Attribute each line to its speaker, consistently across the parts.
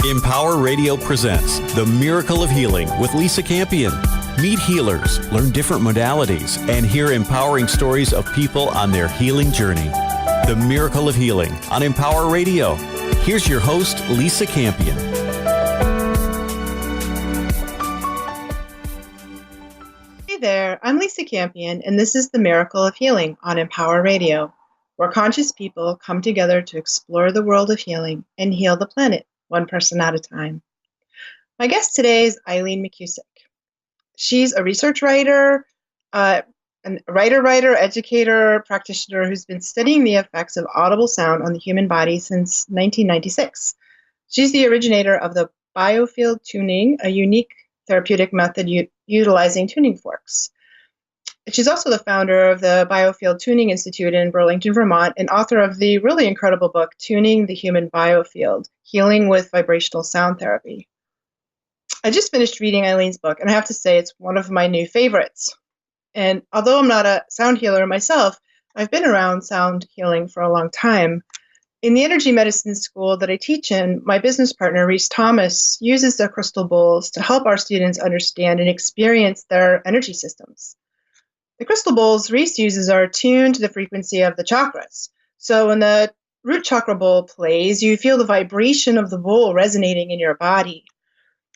Speaker 1: Empower Radio presents The Miracle of Healing with Lisa Campion. Meet healers, learn different modalities, and hear empowering stories of people on their healing journey. The Miracle of Healing on Empower Radio. Here's your host, Lisa Campion.
Speaker 2: Hey there, I'm Lisa Campion, and this is The Miracle of Healing on Empower Radio, where conscious people come together to explore the world of healing and heal the planet, one person at a time. My guest today is Eileen Mckusick. She's a research writer, educator, practitioner who's been studying the effects of audible sound on the human body since 1996. She's the originator of the Biofield Tuning, a unique therapeutic method utilizing tuning forks. She's also the founder of the Biofield Tuning Institute in Burlington, Vermont, and author of the really incredible book, Tuning the Human Biofield, Healing with Vibrational Sound Therapy. I just finished reading Eileen's book, and I have to say it's one of my new favorites. And although I'm not a sound healer myself, I've been around sound healing for a long time. In the energy medicine school that I teach in, my business partner, Reese Thomas, uses the crystal bowls to help our students understand and experience their energy systems. The crystal bowls Reese uses are tuned to the frequency of the chakras. So when the root chakra bowl plays, you feel the vibration of the bowl resonating in your body.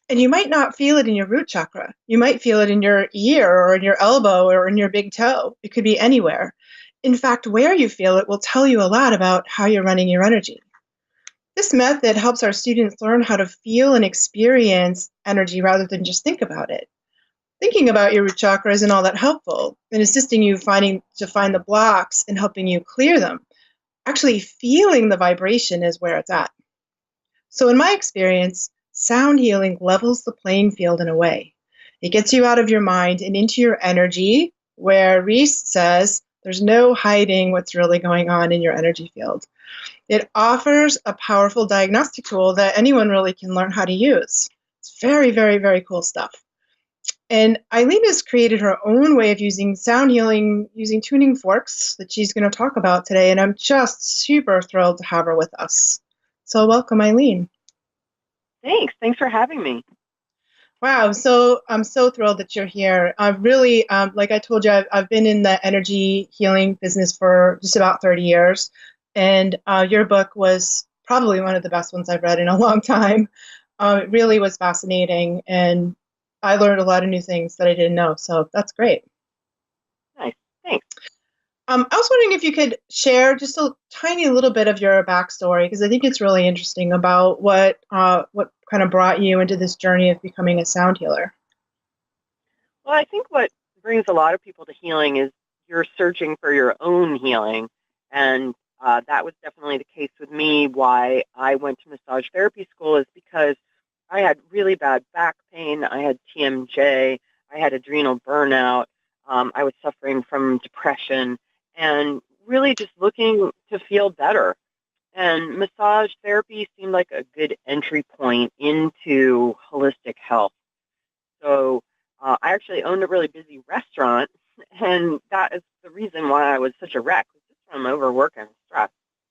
Speaker 2: And you might not feel it in your root chakra. You might feel it in your ear or in your elbow or in your big toe. It could be anywhere. In fact, where you feel it will tell you a lot about how you're running your energy. This method helps our students learn how to feel and experience energy rather than just think about it. Thinking about your root chakra isn't all that helpful in assisting you find the blocks and helping you clear them. Actually, feeling the vibration is where it's at. So in my experience, sound healing levels the playing field in a way. It gets you out of your mind and into your energy, where Reese says there's no hiding what's really going on in your energy field. It offers a powerful diagnostic tool that anyone really can learn how to use. It's very, very, very cool stuff. And Eileen has created her own way of using sound healing using tuning forks that she's going to talk about today. And I'm just super thrilled to have her with us. So welcome, Eileen.
Speaker 3: Thanks for having me.
Speaker 2: Wow. So I'm so thrilled that you're here. I've really, like I told you, I've been in the energy healing business for just about 30 years. And your book was probably one of the best ones I've read in a long time. It really was fascinating. And I learned a lot of new things that I didn't know, so that's great.
Speaker 3: Nice, thanks.
Speaker 2: I was wondering if you could share just a tiny little bit of your backstory, because I think it's really interesting about what kind of brought you into this journey of becoming a sound healer.
Speaker 3: Well, I think what brings a lot of people to healing is you're searching for your own healing, and that was definitely the case with me. Why I went to massage therapy school is because I had really bad back pain. I had TMJ. I had adrenal burnout. I was suffering from depression and really just looking to feel better. And massage therapy seemed like a good entry point into holistic health. So I actually owned a really busy restaurant, and that is the reason why I was such a wreck, just from overwork and stress,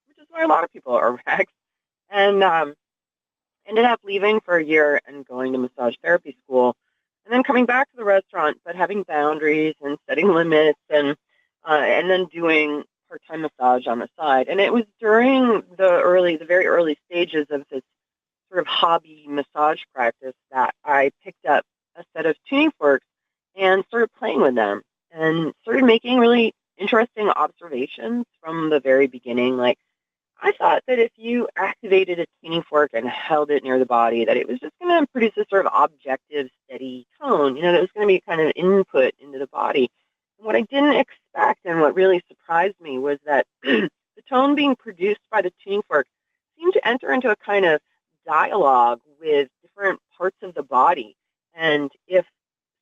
Speaker 3: which is why a lot of people are wrecks. And ended up leaving for a year and going to massage therapy school, and then coming back to the restaurant, but having boundaries and setting limits, and then doing part-time massage on the side. And it was during the very early stages of this sort of hobby massage practice that I picked up a set of tuning forks and started playing with them and started making really interesting observations from the very beginning. Like, I thought that if you activated a tuning fork and held it near the body, that it was just going to produce a sort of objective, steady tone, that it was going to be kind of input into the body. And what I didn't expect and what really surprised me was that the tone being produced by the tuning fork seemed to enter into a kind of dialogue with different parts of the body. And if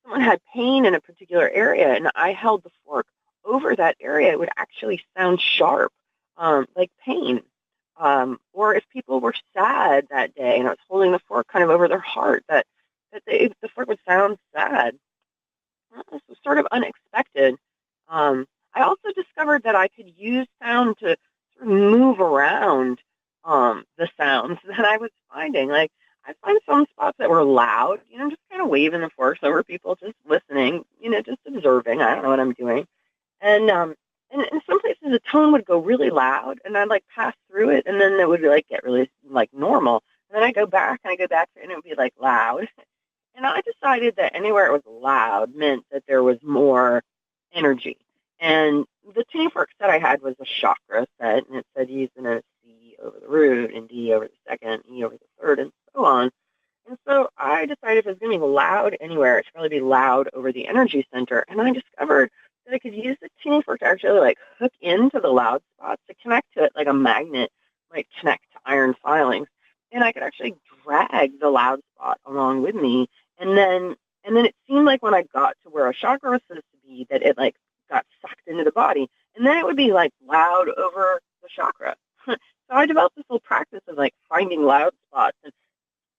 Speaker 3: someone had pain in a particular area and I held the fork over that area, it would actually sound sharp. Like pain, or if people were sad that day and I was holding the fork kind of over their heart, that the fork would sound sad. This was sort of unexpected. I also discovered that I could use sound to sort of move around the sounds that I was finding. Like, I find some spots that were loud, just kind of waving the forks over people, just listening, just observing. I don't know what I'm doing. And in some places the tone would go really loud and I'd like pass through it and then it would like get really like normal. And then I go back to it and it would be like loud. And I decided that anywhere it was loud meant that there was more energy. And the tuning fork set I had was a chakra set, and it said using a C over the root and D over the second, E over the third, and so on. And so I decided if it was going to be loud anywhere, it should probably be loud over the energy center. And I discovered that I could use the tuning fork to actually like hook into the loud spots to connect to it like a magnet might connect to iron filings. And I could actually drag the loud spot along with me. And then it seemed like when I got to where a chakra was supposed to be, that it like got sucked into the body. And then it would be like loud over the chakra. So I developed this little practice of like finding loud spots and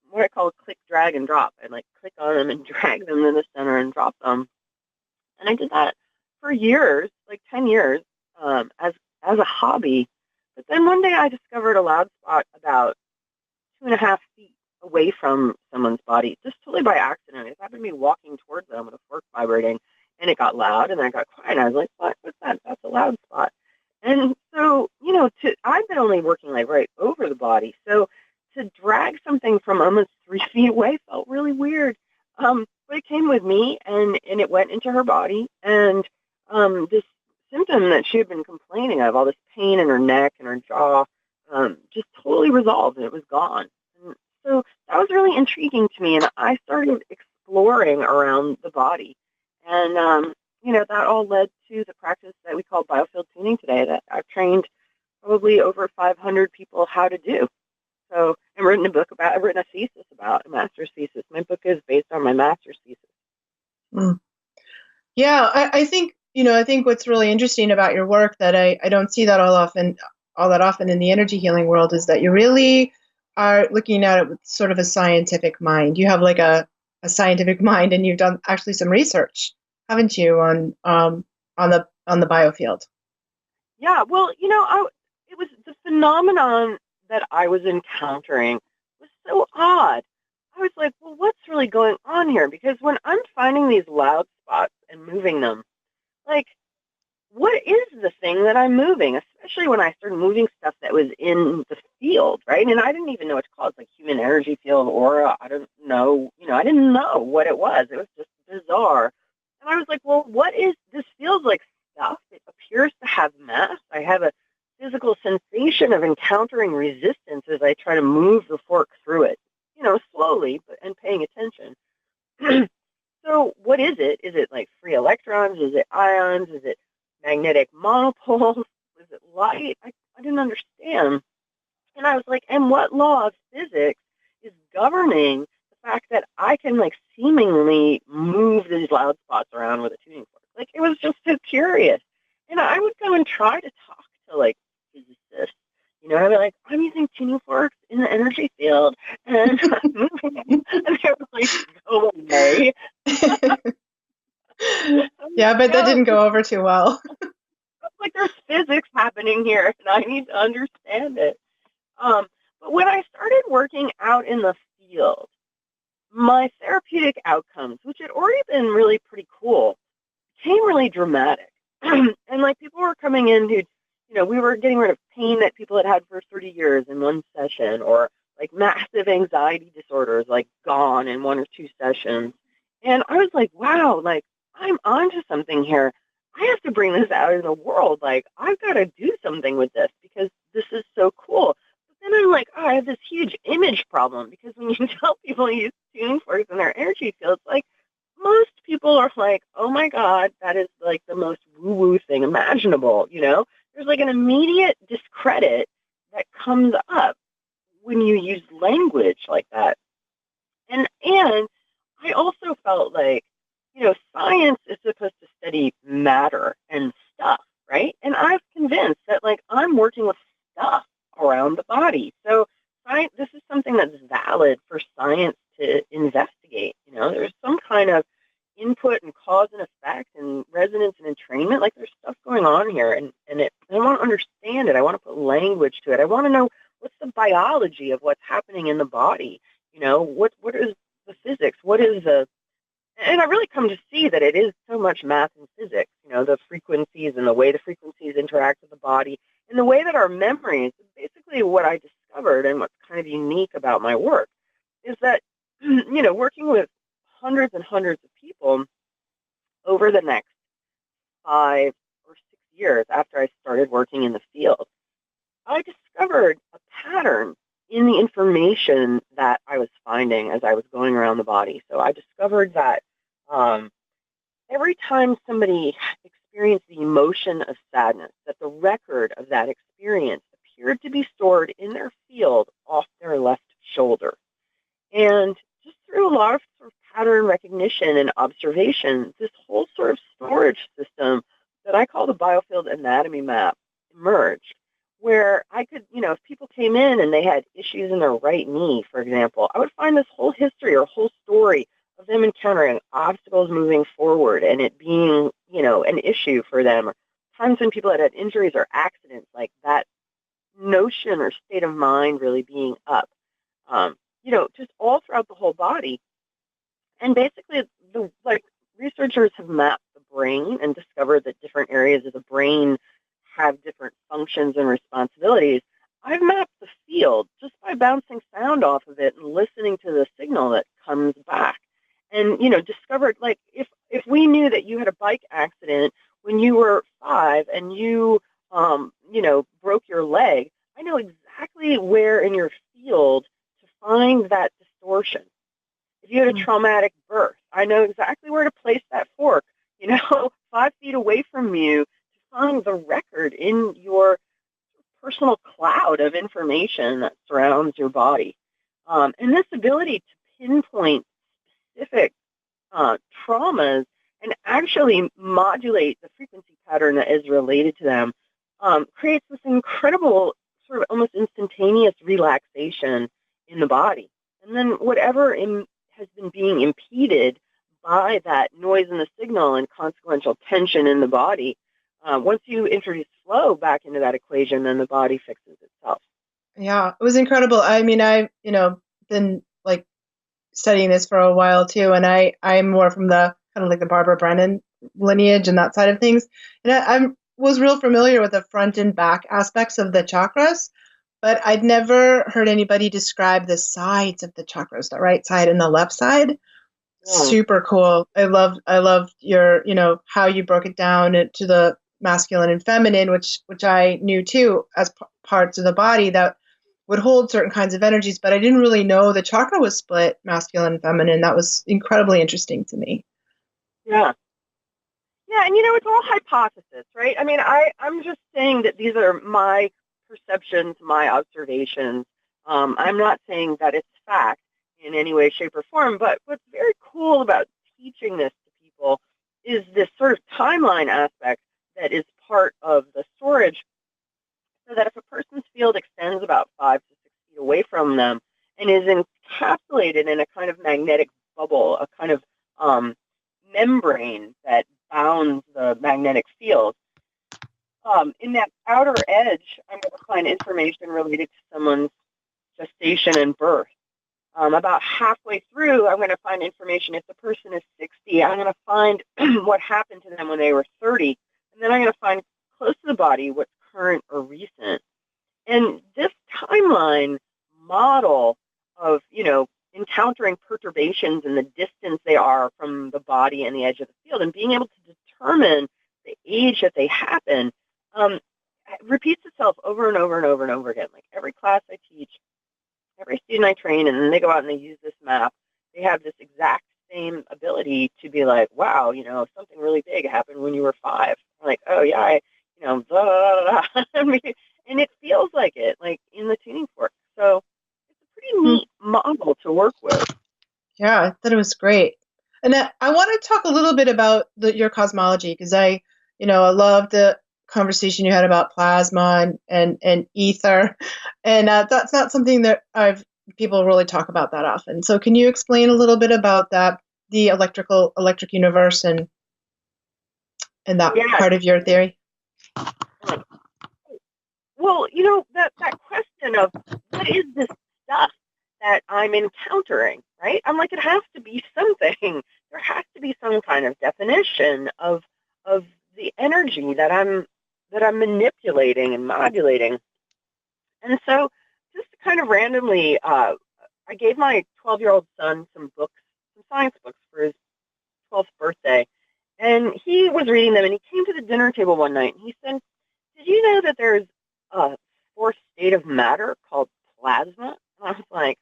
Speaker 3: what I call click, drag, and drop. I'd like click on them and drag them to the center and drop them. And I did that for years, like 10 years, as a hobby. But then one day I discovered a loud spot about 2.5 feet away from someone's body, just totally by accident. It happened to be walking towards them with a fork vibrating, and it got loud, and then it got quiet, and I was like, what's that? That's a loud spot. And so, I've been only working like right over the body, so to drag something from almost 3 feet away felt really weird. But it came with me, and it went into her body, and this symptom that she had been complaining of, all this pain in her neck and her jaw, just totally resolved, and it was gone. And so that was really intriguing to me, and I started exploring around the body. And, that all led to the practice that we call Biofield Tuning today that I've trained probably over 500 people how to do. So I've written a thesis about, a master's thesis. My book is based on my master's thesis.
Speaker 2: Mm. Yeah, I think what's really interesting about your work that I don't see that all that often in the energy healing world is that you really are looking at it with sort of a scientific mind. You have like a scientific mind, and you've done actually some research, haven't you, on the biofield?
Speaker 3: Yeah, well, it was the phenomenon that I was encountering was so odd. I was like, well, what's really going on here? Because when I'm finding these loud spots and moving them, like, what is the thing that I'm moving? Especially when I started moving stuff that was in the field, right? And I didn't even know what to call it, like human energy field, aura. I don't know, I didn't know what it was. It was just bizarre. And I was like, well, what is this? Feels like stuff. It appears to have mass. I have a physical sensation of encountering resistance as I try to move the fork through it, slowly, and paying attention. So what is it? Is it like free electrons? Is it ions? Is it magnetic monopoles? Is it light? I didn't understand. And I was like, and what law of physics is governing the fact that I can like seemingly move these loud spots around with a tuning fork? Like, it was just so curious. And I would go and try to talk to like physicists. I'd be like, I'm using tuning forks in the energy field, and I'm moving them. And they were like, go away.
Speaker 2: Yeah, but that didn't go over too well.
Speaker 3: Like, there's physics happening here, and I need to understand it. But when I started working out in the field, my therapeutic outcomes, which had already been really pretty cool, became really dramatic. And like, people were coming in who, we were getting rid of pain that people had for 30 years in one session, or like massive anxiety disorders, like gone in 1 or 2 sessions. And I was like, wow, like, I'm onto something here. I have to bring this out in the world. Like, I've got to do something with this because this is so cool. But then I'm like, I have this huge image problem, because when you tell people to use tuning forks in their energy fields, like, most people are like, oh my God, that is like the most woo-woo thing imaginable, There's like an immediate discredit that comes up when you use language like that. And I also felt like, science is supposed to study matter and stuff, right? And I was convinced that like I'm working with stuff around the body. So this is something that's valid for science to investigate. There's some kind of input and cause and effect and resonance and entrainment. Like, there's stuff going on here, and I want to understand it. I want to put language to it. I want to know what's the biology of what's happening in the body. What is the physics? What is the, and I really come to see that it is so much math and physics, the frequencies and the way the frequencies interact with the body and the way that our memories, basically what I discovered and what's kind of unique about my work is that, working with hundreds and hundreds of people over the next 5 or 6 years after I started working in the field, I discovered a pattern in the information that I was finding as I was going around the body. So I discovered that every time somebody experienced the emotion of sadness, that the record of that experience appeared to be stored in their field off their left shoulder. And just through a lot of sort of pattern recognition and observation, this whole sort of storage system that I call the Biofield anatomy map emerged, where I could, if people came in and they had issues in their right knee, for example, I would find this whole history or whole story of them encountering obstacles moving forward and it being, an issue for them. Or times when people had injuries or accidents, like that notion or state of mind really being up, just all throughout the whole body. And basically, researchers have mapped the brain and discovered that different areas of the brain have different functions and responsibilities. I've mapped the field just by bouncing sound off of it and listening to the signal that comes back. And, discovered, if we knew that you had a bike accident when you were 5 and you, broke your leg, I know exactly where in your field to find that distortion. If you had a traumatic birth, I know exactly where to place that fork, 5 feet away from you to find the record in your personal cloud of information that surrounds your body. And this ability to pinpoint specific traumas and actually modulate the frequency pattern that is related to them creates this incredible sort of almost instantaneous relaxation in the body. And then whatever has been being impeded by that noise in the signal and consequential tension in the body, once you introduce flow back into that equation, then the body fixes itself.
Speaker 2: Yeah, it was incredible. I mean, I've, been studying this for a while too, and I'm more from the kind of like the Barbara Brennan lineage and that side of things. And I was real familiar with the front and back aspects of the chakras, but I'd never heard anybody describe the sides of the chakras, the right side and the left side. Yeah. Super cool. I loved your, how you broke it down to the masculine and feminine, which I knew too as parts of the body that would hold certain kinds of energies, but I didn't really know the chakra was split masculine and feminine. That was incredibly interesting to me.
Speaker 3: Yeah. Yeah, and it's all hypothesis, right? I mean, I'm just saying that these are my perceptions, my observations. I'm not saying that it's fact in any way, shape, or form, but what's very cool about teaching this to people is this sort of timeline aspect that is part of the storage, so that if a person's field extends about 5 to 6 feet away from them and is encapsulated in a kind of magnetic bubble, a kind of membrane that bounds the magnetic field, in that outer edge, I'm going to find information related to someone's gestation and birth. About halfway through, I'm going to find information. If the person is 60, I'm going to find what happened to them when they were 30. And then I'm going to find close to the body what's current or recent. And this timeline model of, encountering perturbations and the distance they are from the body and the edge of the field and being able to determine the age that they happen repeats itself over and over and over and over again. Like every class I teach, every student I train, and then they go out and they use this map, they have this exact same ability to be like, wow, something really big happened when you were 5. I'm like, oh yeah, blah, blah, blah. And it feels like it, like in the tuning fork. So it's a pretty neat model to work with.
Speaker 2: Yeah, I thought it was great. And I want to talk a little bit about your cosmology, because I love the conversation you had about plasma and ether, and that's not something that people really talk about that often. So can you explain a little bit about that, the electric universe, and that part of your theory?
Speaker 3: Well, that question of what is this stuff that I'm encountering, right? I'm like, it has to be something. There has to be some kind of definition of the energy that I'm manipulating and modulating. And so just kind of randomly, I gave my 12-year-old son some books, some science books for his 12th birthday. And he was reading them, and he came to the dinner table one night, and he said, did you know that there's a fourth state of matter called plasma? And I was like,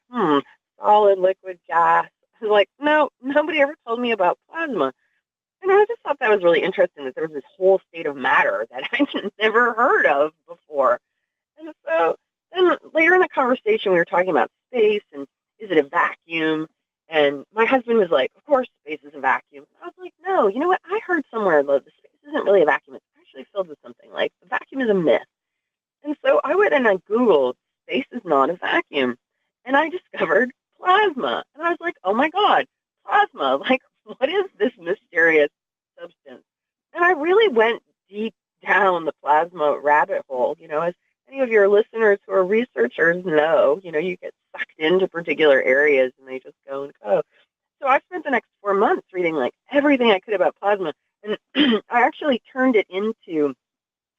Speaker 3: solid, liquid, gas. I was like, no, nobody ever told me about plasma. And I just thought that was really interesting, that there was this whole state of matter that I had never heard of before. And so then later in the conversation, we were talking about space and is it a vacuum? And my husband was like, of course space is a vacuum. I was like, no, you know what? I heard somewhere that the space isn't really a vacuum. It's actually filled with something. Like the vacuum is a myth. And so I went and I Googled, space is not a vacuum. And I discovered plasma. And I was like, oh my God, plasma. Like, what is this mysterious substance? And I really went deep down the plasma rabbit hole. You know, as any of your listeners who are researchers know, you know, you get sucked into particular areas and they just go and go. So I spent the next 4 months reading like everything I could about plasma. And I actually turned it into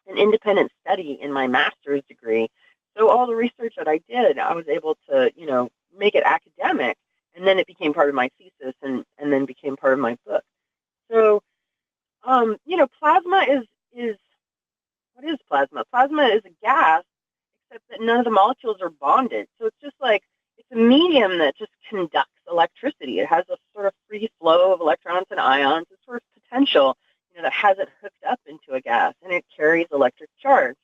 Speaker 3: an independent study in my master's degree. So all the research that I did, I was able to, you know, make it academic. And then it became part of my thesis and then became part of my book. So, you know, plasma is what is plasma? Plasma is a gas, except that none of the molecules are bonded. So it's just like, it's a medium that just conducts electricity. It has a sort of free flow of electrons and ions. It's sort of potential, you know, that has it hooked up into a gas, and it carries electric charge.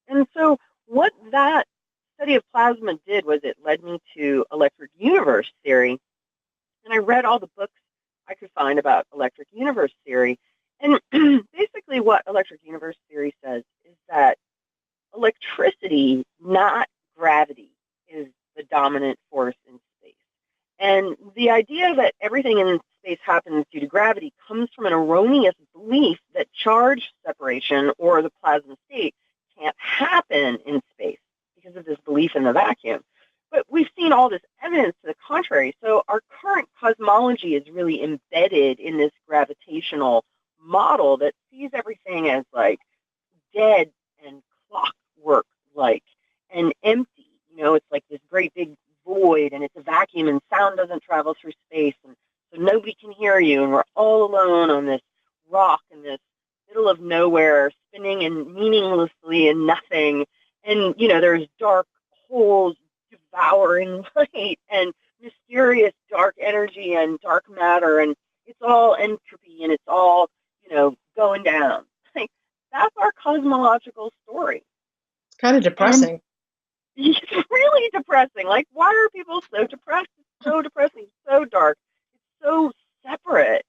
Speaker 3: And so what that study of plasma did was it led me to electric universe theory. And I read all the books I could find about electric universe theory. And basically what electric universe theory says is that electricity, not gravity, is the dominant force in space. And the idea that everything in space happens due to gravity comes from an erroneous belief that charge separation or the plasma state can't happen in space because of this belief in the vacuum. But we've seen all this evidence to the contrary. So our current cosmology is really embedded in this gravitational model that sees everything as like dead and clockwork like and empty. You know, it's like this great big void and it's a vacuum and sound doesn't travel through space, and so nobody can hear you, and we're all alone on this rock in this middle of nowhere, spinning and meaninglessly in nothing. And you know, there's dark holes devouring light and mysterious dark energy and dark matter, and it's all entropy and it's all, you know, going down. Like, that's our cosmological story.
Speaker 2: It's kind of depressing.
Speaker 3: And it's really depressing. Like, why are people so depressed? It's so depressing, so dark, it's so separate.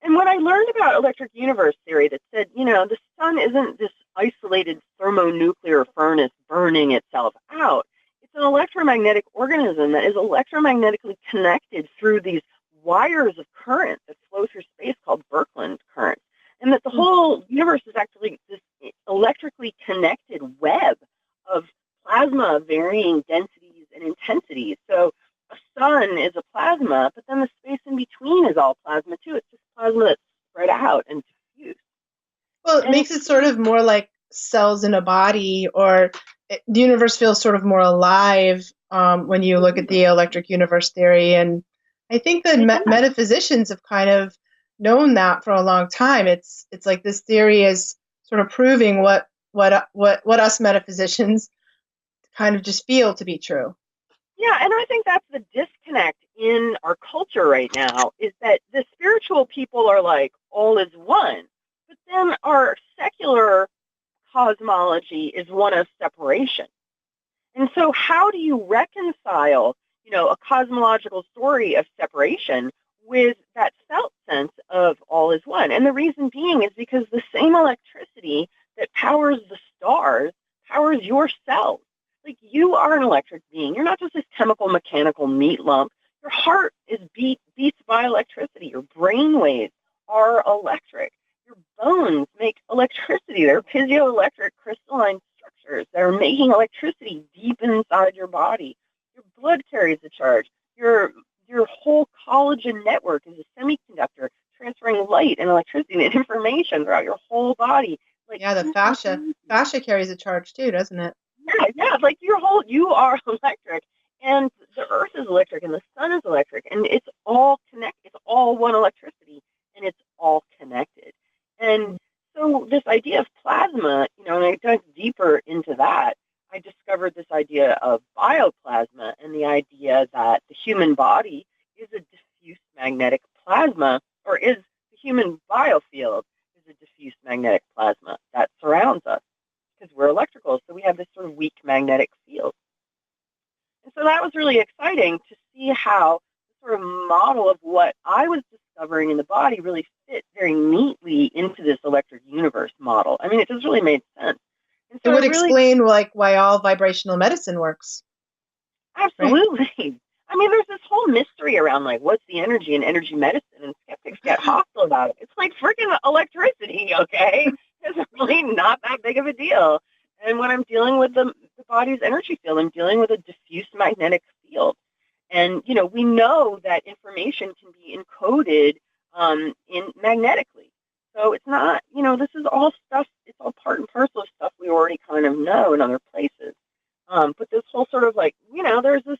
Speaker 3: And when I learned about electric universe theory that said, you know, the sun isn't this isolated thermonuclear furnace burning itself out. It's an electromagnetic organism that is electromagnetically connected through these wires of current that flow through space called Birkeland currents. And that the whole universe is actually this electrically connected web of plasma of varying densities and intensities. So a sun is a plasma, but then the space in between is all plasma too. It's just plasma that's spread out and diffused.
Speaker 2: Well, it makes it sort of more like cells in a body, or the universe feels sort of more alive when you look at the electric universe theory. And I think that metaphysicians have kind of known that for a long time. It's like this theory is sort of proving what us metaphysicians kind of just feel to be true.
Speaker 3: Yeah, and I think that's the disconnect in our culture right now, is that the spiritual people are like, all is one. But then our secular cosmology is one of separation. And so how do you reconcile, you know, a cosmological story of separation with that felt sense of all is one? And the reason being is because the same electricity that powers the stars powers your cells. Like, you are an electric being. You're not just this chemical, mechanical meat lump. Your heart is beats by electricity. Your brain waves are electric. Your bones make electricity. They're piezoelectric crystalline structures that are making electricity deep inside your body. Your blood carries a charge. Your whole collagen network is a semiconductor transferring light and electricity and information throughout your whole body. Like,
Speaker 2: Yeah, the fascia carries a charge too, doesn't it?
Speaker 3: yeah, like you are electric, and the earth is electric, and the sun is electric, and it's all connected. It's all one electricity, and it's all connected. And so this idea of plasma, and I dug deeper into that, I discovered this idea of bioplasma and the idea that the human body is a diffuse magnetic plasma, or is the human biofield is a diffuse magnetic plasma that surrounds us, because we're electrical, so we have this sort of weak magnetic field. And so that was really exciting to see how the sort of model of what I was discovering in the body really fit very neatly into this electric universe model. I mean, it just really made sense. And so
Speaker 2: it would explain why all vibrational medicine works.
Speaker 3: Absolutely. Right? I mean, there's this whole mystery around, like, what's the energy in energy medicine, and skeptics get hostile about it. It's like freaking electricity, okay? It's really not that big of a deal. And when I'm dealing with the body's energy field, I'm dealing with a diffuse magnetic field. And, we know that information can be encoded in magnetically. So it's not, this is all stuff, it's all part and parcel of stuff we already kind of know in other places. But this whole sort of like, there's this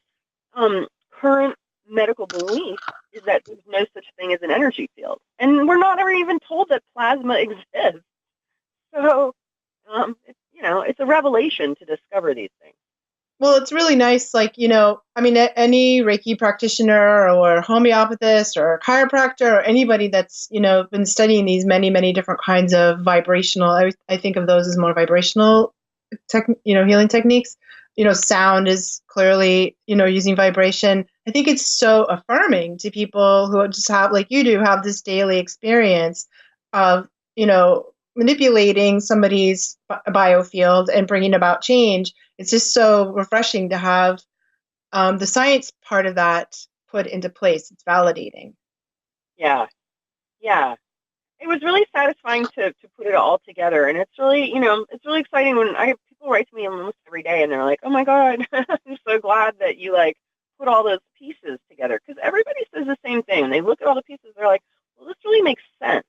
Speaker 3: current medical belief is that there's no such thing as an energy field. And we're not ever even told that plasma exists. So, it's a revelation to discover these things.
Speaker 2: Well, it's really nice, like, any Reiki practitioner or homeopathist or chiropractor or anybody that's, been studying these many, many different kinds of vibrational, I think of those as more vibrational, healing techniques. Sound is clearly, using vibration. I think it's so affirming to people who just have, like you do, have this daily experience of, manipulating somebody's biofield and bringing about change. It's just so refreshing to have the science part of that put into place. It's validating.
Speaker 3: Yeah. It was really satisfying to put it all together. And it's really, it's really exciting when people write to me almost every day and they're like, oh my God, I'm so glad that you put all those pieces together. Because everybody says the same thing. They look at all the pieces, they're like, well, this really makes sense.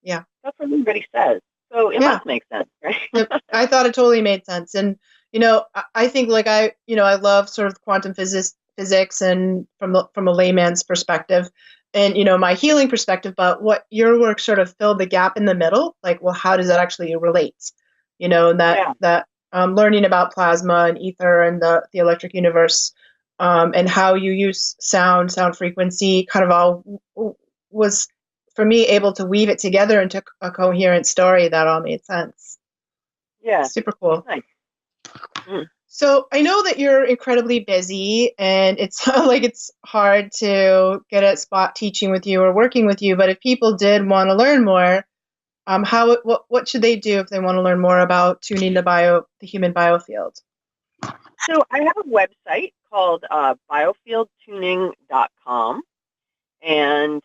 Speaker 2: Yeah.
Speaker 3: That's what everybody says. So it must make sense, right?
Speaker 2: I thought it totally made sense. And, I think I love sort of quantum physics and from a layman's perspective and, my healing perspective, but what your work sort of filled the gap in the middle, like, well, how does that actually relate? That learning about plasma and ether and the electric universe and how you use sound frequency kind of all was, for me, able to weave it together into a coherent story that all made sense.
Speaker 3: Yeah.
Speaker 2: Super cool.
Speaker 3: Nice.
Speaker 2: So I know that you're incredibly busy and it's it's hard to get a spot teaching with you or working with you, but if people did want to learn more, what should they do if they want to learn more about tuning the human biofield?
Speaker 3: So I have a website called biofieldtuning.com, and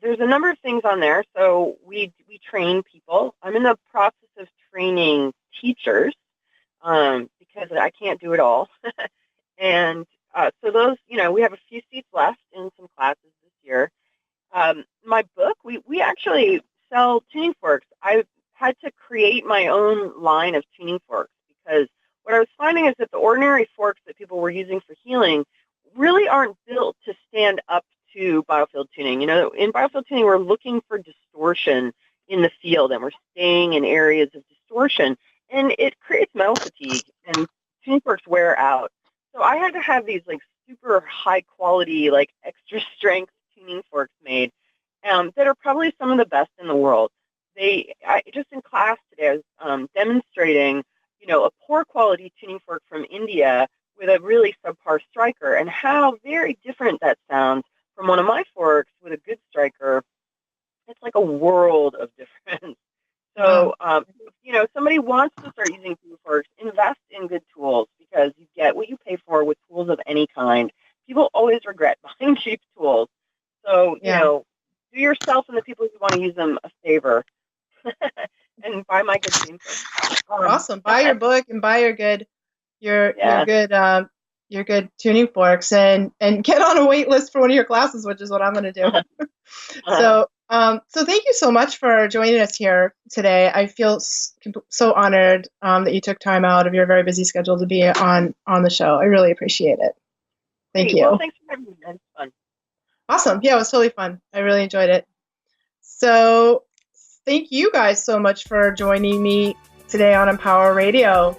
Speaker 3: there's a number of things on there. So we train people. I'm in the process of training teachers because I can't do it all. And so those, we have a few seats left in some classes this year. My book, we actually sell tuning forks. I had to create my own line of tuning forks because what I was finding is that the ordinary forks that people were using for healing really aren't built to stand up to biofield tuning. In biofield tuning, we're looking for distortion in the field, and we're staying in areas of distortion, and it creates mental fatigue, and tuning forks wear out. So I had to have these super high quality, extra strength tuning forks made that are probably some of the best in the world. Just in class today, I was demonstrating, a poor quality tuning fork from India with a really subpar striker, and how very different that sounds from one of my forks with a good striker. It's like a world of difference. So, if somebody wants to start using tuning forks, invest in good tools because you get what you pay for with tools of any kind. People always regret buying cheap tools. So, do yourself and the people who want to use them a favor and buy my good tuning forks.
Speaker 2: Awesome. Buy your book and buy your good your good tuning forks and get on a wait list for one of your classes, which is what I'm going to do. So thank you so much for joining us here today. I feel so honored that you took time out of your very busy schedule to be on the show. I really appreciate it. Thank you.
Speaker 3: Well, thanks for having me. It was fun.
Speaker 2: Awesome. Yeah, it was totally fun. I really enjoyed it. So thank you guys so much for joining me today on Empower Radio.